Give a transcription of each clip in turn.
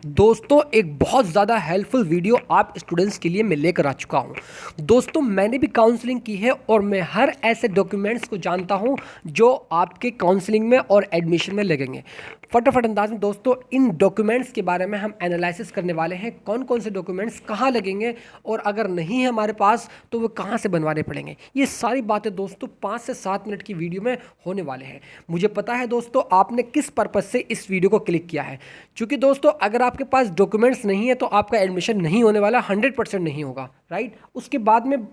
दोस्तों एक बहुत ज़्यादा हेल्पफुल वीडियो आप स्टूडेंट्स के लिए मैं लेकर आ चुका हूं। दोस्तों मैंने भी काउंसलिंग की है और मैं हर ऐसे डॉक्यूमेंट्स को जानता हूं जो आपके काउंसलिंग में और एडमिशन में लगेंगे। फटाफट अंदाज में दोस्तों इन डॉक्यूमेंट्स के बारे में हम एनालिसिस करने वाले हैं, कौन कौन से डॉक्यूमेंट्स कहाँ लगेंगे और अगर नहीं है हमारे पास तो वो कहाँ से बनवाने पड़ेंगे। ये सारी बातें दोस्तों 5 से 7 मिनट की वीडियो में होने वाले हैं। मुझे पता है दोस्तों आपने किस पर्पज़ से इस वीडियो को क्लिक किया है, क्योंकि दोस्तों अगर आपके पास डॉक्यूमेंट्स नहीं है तो आपका एडमिशन नहीं होने वाला, 100% नहीं होगा, राइट। उसके बाद में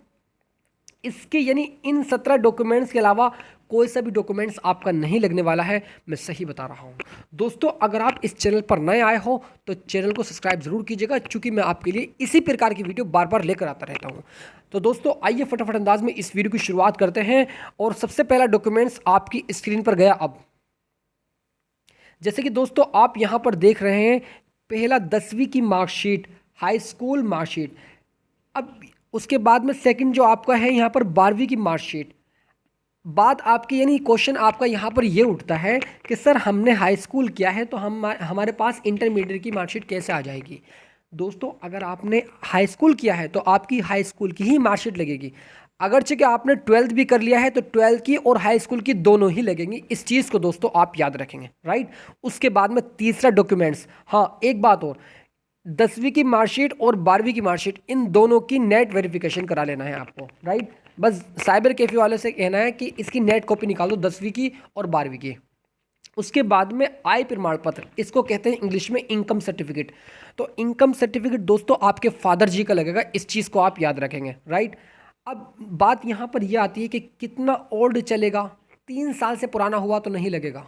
इसके यानी इन 17 डॉक्यूमेंट्स के अलावा कोई सा भी डॉक्यूमेंट्स आपका नहीं लगने वाला है, मैं सही बता रहा हूँ। दोस्तों अगर आप इस चैनल पर नए आए हो तो चैनल को सब्सक्राइब जरूर कीजिएगा, क्योंकि मैं आपके लिए इसी प्रकार की वीडियो बार बार लेकर आता रहता हूँ। तो दोस्तों आइए फटाफट अंदाज में इस वीडियो की शुरुआत करते हैं। और सबसे पहला डॉक्यूमेंट्स आपकी स्क्रीन पर गया। अब जैसे कि दोस्तों आप यहाँ पर देख रहे हैं, पहला 10वीं की मार्कशीट, हाई स्कूल मार्कशीट। अब उसके बाद में सेकंड जो आपका है यहाँ पर 12वीं की मार्कशीट। बात आपकी यानी क्वेश्चन आपका यहाँ पर ये उठता है कि सर हमने हाई स्कूल किया है तो हमारे पास इंटरमीडिएट की मार्कशीट कैसे आ जाएगी। दोस्तों अगर आपने हाई स्कूल किया है तो आपकी हाई स्कूल की ही मार्कशीट लगेगी। अगरचे कि आपने 12th भी कर लिया है तो 12th की और हाई स्कूल की दोनों ही लगेंगी। इस चीज़ को दोस्तों आप याद रखेंगे, राइट। उसके बाद में तीसरा डॉक्यूमेंट्स, हाँ एक बात और, 10वीं की मार्कशीट और 12वीं की मार्कशीट, इन दोनों की नेट वेरिफिकेशन करा लेना है आपको, राइट। बस साइबर कैफे वाले से कहना है कि इसकी नेट कॉपी निकाल दो 10वीं की और 12वीं की। उसके बाद में आय प्रमाण पत्र, इसको कहते हैं इंग्लिश में इनकम सर्टिफिकेट। तो इनकम सर्टिफिकेट दोस्तों आपके फादर जी का लगेगा, इस चीज़ को आप याद रखेंगे, राइट। अब बात यहाँ पर यह आती है कि कितना ओल्ड चलेगा। 3 साल से पुराना हुआ तो नहीं लगेगा।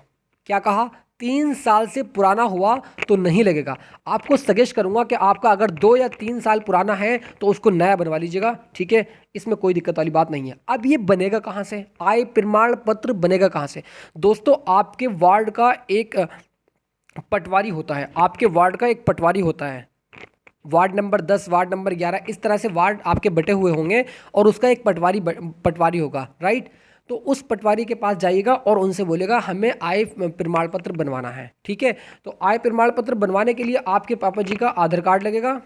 क्या कहा? 3 साल से पुराना हुआ तो नहीं लगेगा। आपको सजेस्ट करूंगा कि आपका अगर 2 या 3 साल पुराना है तो उसको नया बनवा लीजिएगा, ठीक है। इसमें कोई दिक्कत वाली बात नहीं है। अब ये बनेगा कहाँ से? आय प्रमाण पत्र बनेगा कहाँ से? दोस्तों आपके वार्ड का एक पटवारी होता है, आपके वार्ड का एक पटवारी होता है। वार्ड नंबर 10, वार्ड नंबर 11, इस तरह से वार्ड आपके बटे हुए होंगे और उसका एक पटवारी होगा, राइट। तो उस पटवारी के पास जाइएगा और उनसे बोलेगा हमें आय प्रमाण पत्र बनवाना है, ठीक है। तो आय प्रमाण पत्र बनवाने के लिए आपके पापा जी का आधार कार्ड लगेगा,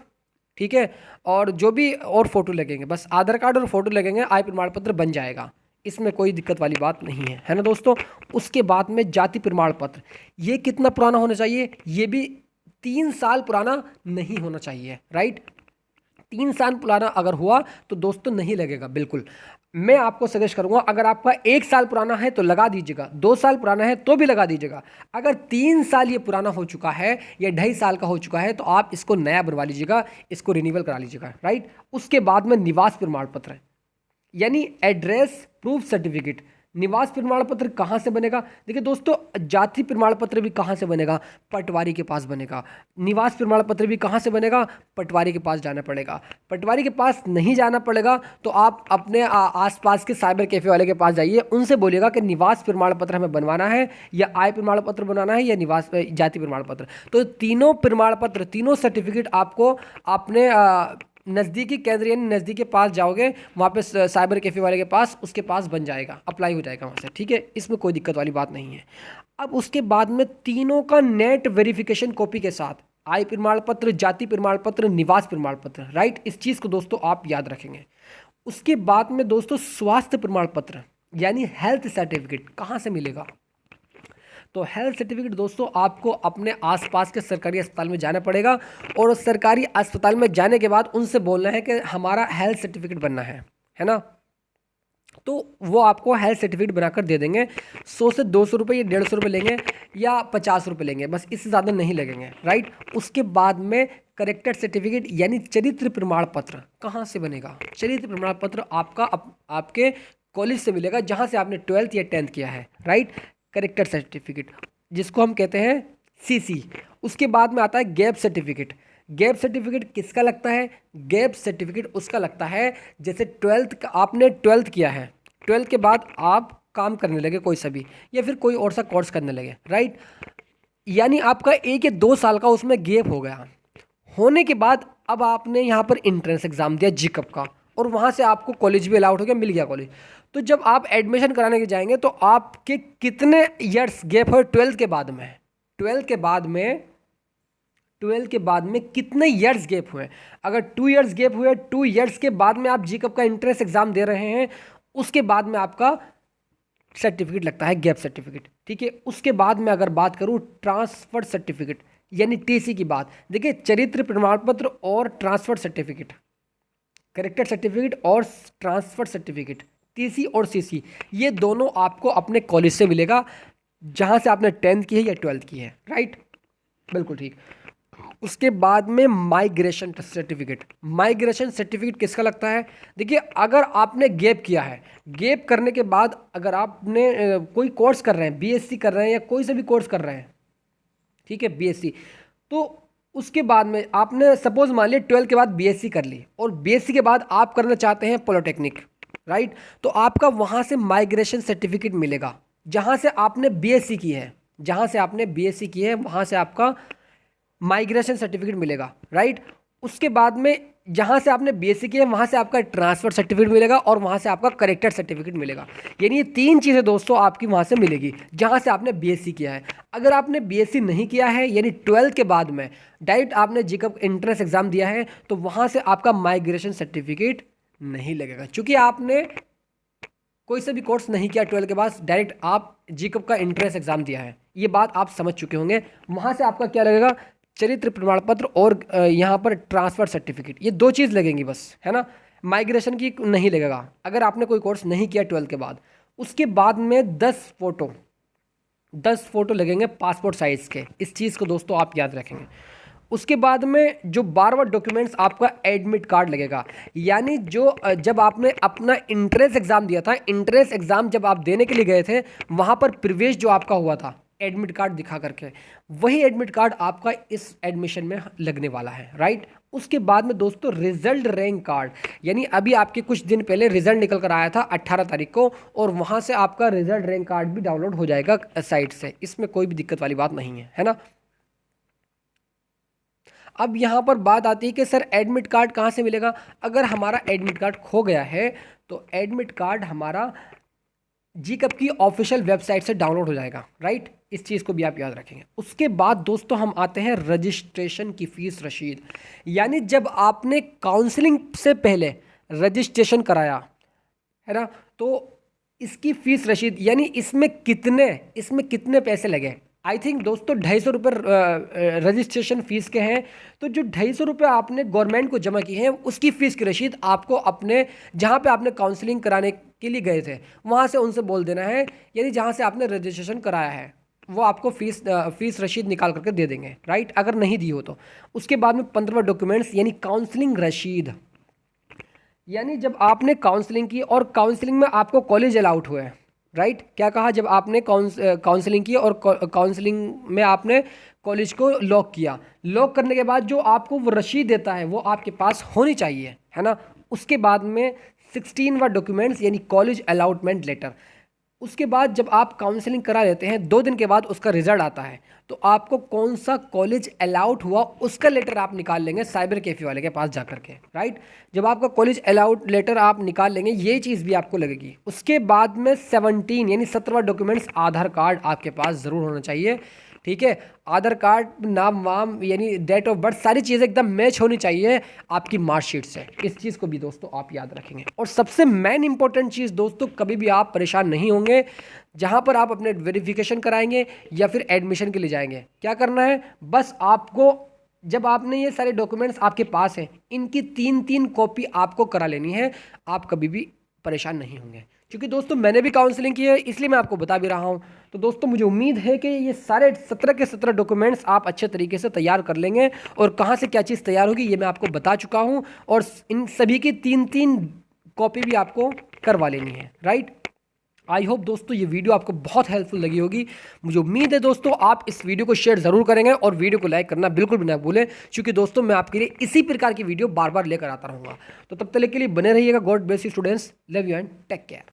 ठीक है, और जो भी और फोटो लगेंगे, बस आधार कार्ड और फोटो लगेंगे, आय प्रमाण पत्र बन जाएगा। इसमें कोई दिक्कत वाली बात नहीं है ना दोस्तों। उसके बाद में जाति प्रमाण पत्र, ये कितना पुराना होना चाहिए? ये भी 3 साल पुराना नहीं होना चाहिए, राइट। 3 साल पुराना अगर हुआ तो दोस्तों नहीं लगेगा बिल्कुल। मैं आपको सजेस्ट करूंगा अगर आपका 1 साल पुराना है तो लगा दीजिएगा, 2 साल पुराना है तो भी लगा दीजिएगा। अगर 3 साल ये पुराना हो चुका है या 2.5 साल का हो चुका है तो आप इसको नया बनवा लीजिएगा, इसको रिन्यूअल करा लीजिएगा, राइट। उसके बाद में निवास प्रमाण पत्र यानी एड्रेस प्रूफ सर्टिफिकेट। निवास प्रमाण पत्र कहाँ से बनेगा? देखिए दोस्तों जाति प्रमाण पत्र भी कहाँ से बनेगा? पटवारी के पास बनेगा। निवास प्रमाण पत्र भी कहाँ से बनेगा? पटवारी के पास जाना पड़ेगा। पटवारी के पास नहीं जाना पड़ेगा तो आप अपने आसपास के साइबर कैफे वाले के पास जाइए, उनसे बोलिएगा कि निवास प्रमाण पत्र हमें बनवाना है या आय प्रमाण पत्र बनवाना है या निवास जाति प्रमाण पत्र। तो तीनों प्रमाण पत्र, तीनों सर्टिफिकेट आपको अपने नज़दीकी केंद्र यानी नज़दीक के पास जाओगे, वहाँ पे साइबर कैफे वाले के पास, उसके पास बन जाएगा, अप्लाई हो जाएगा वहाँ से, ठीक है। इसमें कोई दिक्कत वाली बात नहीं है। अब उसके बाद में तीनों का नेट वेरिफिकेशन कॉपी के साथ, आय प्रमाण पत्र, जाति प्रमाण पत्र, निवास प्रमाण पत्र, राइट। इस चीज़ को दोस्तों आप याद रखेंगे। उसके बाद में दोस्तों स्वास्थ्य प्रमाण पत्र यानी हेल्थ सर्टिफिकेट कहाँ से मिलेगा? तो हेल्थ सर्टिफिकेट दोस्तों आपको अपने आसपास के सरकारी अस्पताल में जाना पड़ेगा और उस सरकारी अस्पताल में जाने के बाद उनसे बोलना है कि हमारा हेल्थ सर्टिफिकेट बनना है ना। तो वो आपको हेल्थ सर्टिफिकेट बनाकर दे देंगे। 100 से 200 रुपये या 150 रुपये लेंगे या 50 रुपये लेंगे, बस इससे ज़्यादा नहीं लगेंगे, राइट। उसके बाद में करेक्टेड सर्टिफिकेट यानी चरित्र प्रमाण पत्र कहाँ से बनेगा? चरित्र प्रमाण पत्र आपका आपके कॉलेज से मिलेगा जहाँ से आपने 12th या 10th किया है, राइट। करेक्टेड सर्टिफिकेट जिसको हम कहते हैं सीसी। उसके बाद में आता है गैप सर्टिफिकेट। गैप सर्टिफिकेट किसका लगता है? गैप सर्टिफिकेट उसका लगता है जैसे 12th का आपने 12th किया है, 12th के बाद आप काम करने लगे कोई सा भी या फिर कोई और सा कोर्स करने लगे, राइट। यानी आपका 1 या 2 साल का उसमें गैप हो गया। होने के बाद अब आपने यहाँ पर इंट्रेंस एग्ज़ाम दिया जीकअप का और वहाँ से आपको कॉलेज भी अलाउड हो गया, मिल गया कॉलेज। तो जब आप एडमिशन कराने के जाएंगे तो आपके कितने ईयर्स गैप हो 12th के बाद में? 12th के बाद में 12 के बाद में कितने ईयर्स गैप हुए। अगर 2 ईयर्स गैप हुए, 2 ईयर्स के बाद में आप जीकअप का एंट्रेंस एग्जाम दे रहे हैं, उसके बाद में आपका सर्टिफिकेट लगता है, गैप सर्टिफिकेट। ठीक है, उसके बाद में अगर बात करूँ ट्रांसफर सर्टिफिकेट यानी टीसी की बात, देखिए चरित्र प्रमाण पत्र और ट्रांसफर सर्टिफिकेट, करेक्टर सर्टिफिकेट और ट्रांसफर सर्टिफिकेट, टीसी और सीसी, ये दोनों आपको अपने कॉलेज से मिलेगा जहाँ से आपने 10th की है या 12th की है, राइट, बिल्कुल ठीक। उसके बाद में माइग्रेशन सर्टिफिकेट, माइग्रेशन सर्टिफिकेट किसका लगता है, देखिए अगर आपने गैप किया है, गैप करने के बाद अगर आपने कोई कोर्स कर रहे हैं, बीएससी कर रहे हैं या कोई सा भी कोर्स कर रहे हैं, ठीक है बीएससी, तो उसके बाद में आपने सपोज मान लिया 12 के बाद बीएससी कर ली और बीएससी के बाद आप करना चाहते हैं पॉलिटेक्निक, राइट, तो आपका वहाँ से माइग्रेशन सर्टिफिकेट मिलेगा जहाँ से आपने बीएससी की है, जहाँ से आपने बीएससी की है वहाँ से आपका माइग्रेशन सर्टिफिकेट मिलेगा, राइट। उसके बाद में जहाँ से आपने बीएससी की है वहाँ से आपका ट्रांसफर सर्टिफिकेट मिलेगा और वहाँ से आपका करेक्टर सर्टिफिकेट मिलेगा। यानी ये 3 चीज़ें दोस्तों आपकी वहाँ से मिलेगी जहाँ से आपने बीएससी किया है। अगर आपने बीएससी नहीं किया है यानी 12 के बाद में डायरेक्ट आपने जीकअप एंट्रेंस एग्जाम दिया है तो वहाँ से आपका माइग्रेशन सर्टिफिकेट नहीं लगेगा, क्योंकि आपने कोई सा भी कोर्स नहीं किया 12 के बाद, डायरेक्ट आप जीकअप का एंट्रेंस एग्जाम दिया है, ये बात आप समझ चुके होंगे। वहाँ से आपका क्या लगेगा, चरित्र प्रमाण पत्र और यहाँ पर ट्रांसफर सर्टिफिकेट, ये 2 चीज़ लगेंगी बस, है ना। माइग्रेशन की नहीं लगेगा अगर आपने कोई कोर्स नहीं किया 12 के बाद। उसके बाद में 10 फोटो लगेंगे पासपोर्ट साइज़ के, इस चीज़ को दोस्तों आप याद रखेंगे। उसके बाद में जो 12वां डॉक्यूमेंट्स आपका एडमिट कार्ड लगेगा, यानी जो जब आपने अपना इंट्रेंस एग्ज़ाम दिया था, इंट्रेंस एग्ज़ाम जब आप देने के लिए गए थे वहाँ पर प्रवेश जो आपका हुआ था एडमिट कार्ड दिखा करके, वही एडमिट कार्ड आपका इस एडमिशन में लगने वाला है, राइट। उसके बाद में दोस्तों रिजल्ट रैंक कार्ड, यानी अभी आपके कुछ दिन पहले रिजल्ट निकल कर आया था 18 तारीख को, और वहाँ से आपका रिजल्ट रैंक कार्ड भी डाउनलोड हो जाएगा साइट से, इसमें कोई भी दिक्कत वाली बात नहीं है ना। अब यहाँ पर बात आती है कि सर एडमिट कार्ड कहाँ से मिलेगा। अगर हमारा एडमिट कार्ड खो गया है तो एडमिट कार्ड हमारा जीकअप की ऑफिशियल वेबसाइट से डाउनलोड हो जाएगा, राइट, इस चीज़ को भी आप याद रखेंगे। उसके बाद दोस्तों हम आते हैं रजिस्ट्रेशन की फ़ीस रसीद, यानी जब आपने काउंसलिंग से पहले रजिस्ट्रेशन कराया है ना, तो इसकी फ़ीस रसीद, यानी इसमें कितने पैसे लगे। आई थिंक दोस्तों 250 रुपये रजिस्ट्रेशन फ़ीस के हैं, तो जो 250 रुपये आपने गवर्नमेंट को जमा की है उसकी फ़ीस की रसीद आपको अपने जहाँ पे आपने काउंसलिंग कराने के लिए गए थे वहाँ से उनसे बोल देना है, यानी जहाँ से आपने रजिस्ट्रेशन कराया है वो आपको फ़ीस रसीद निकाल करके दे देंगे, राइट, अगर नहीं दी हो तो। उसके बाद में 15वां डॉक्यूमेंट्स यानी काउंसलिंग रसीद, यानी जब आपने काउंसलिंग की और काउंसलिंग में आपको कॉलेज अलाउट हुए, राइट, क्या कहा, जब आपने काउंसलिंग की और काउंसलिंग में आपने कॉलेज को लॉक किया, लॉक करने के बाद जो आपको वो रसीद देता है वो आपके पास होनी चाहिए, है ना। उसके बाद में 16वां डॉक्यूमेंट्स यानी कॉलेज अलॉटमेंट लेटर। उसके बाद जब आप काउंसलिंग करा लेते हैं 2 दिन के बाद उसका रिजल्ट आता है, तो आपको कौन सा कॉलेज अलाउट हुआ उसका लेटर आप निकाल लेंगे साइबर कैफ़े वाले के पास जा कर के, राइट। जब आपका कॉलेज अलाउट लेटर आप निकाल लेंगे ये चीज़ भी आपको लगेगी। उसके बाद में 17 यानी 17वां डॉक्यूमेंट्स आधार कार्ड आपके पास ज़रूर होना चाहिए, ठीक है। आधार कार्ड, नाम वाम यानी डेट ऑफ बर्थ, सारी चीज़ें एकदम मैच होनी चाहिए आपकी मार्कशीट से, इस चीज़ को भी दोस्तों आप याद रखेंगे। और सबसे मेन इंपॉर्टेंट चीज़ दोस्तों, कभी भी आप परेशान नहीं होंगे जहाँ पर आप अपने वेरिफिकेशन कराएंगे या फिर एडमिशन के लिए जाएंगे। क्या करना है, बस आपको जब आपने ये सारे डॉक्यूमेंट्स आपके पास हैं इनकी 3-3 कॉपी आपको करा लेनी है, आप कभी भी परेशान नहीं होंगे। क्योंकि दोस्तों मैंने भी काउंसलिंग की है इसलिए मैं आपको बता भी रहा हूँ। तो दोस्तों मुझे उम्मीद है कि ये सारे 17 के 17 डॉक्यूमेंट्स आप अच्छे तरीके से तैयार कर लेंगे, और कहाँ से क्या चीज़ तैयार होगी ये मैं आपको बता चुका हूँ, और इन सभी की 3-3 कॉपी भी आपको करवा लेनी है, राइट। आई होप दोस्तों ये वीडियो आपको बहुत हेल्पफुल लगी होगी। मुझे उम्मीद है दोस्तों आप इस वीडियो को शेयर ज़रूर करेंगे और वीडियो को लाइक करना बिल्कुल भी ना भूलें, क्योंकि दोस्तों मैं आपके लिए इसी प्रकार की वीडियो बार बार लेकर आता रहूँगा। तो तब तक के लिए बने रहिएगा। God bless you students, love you and take care.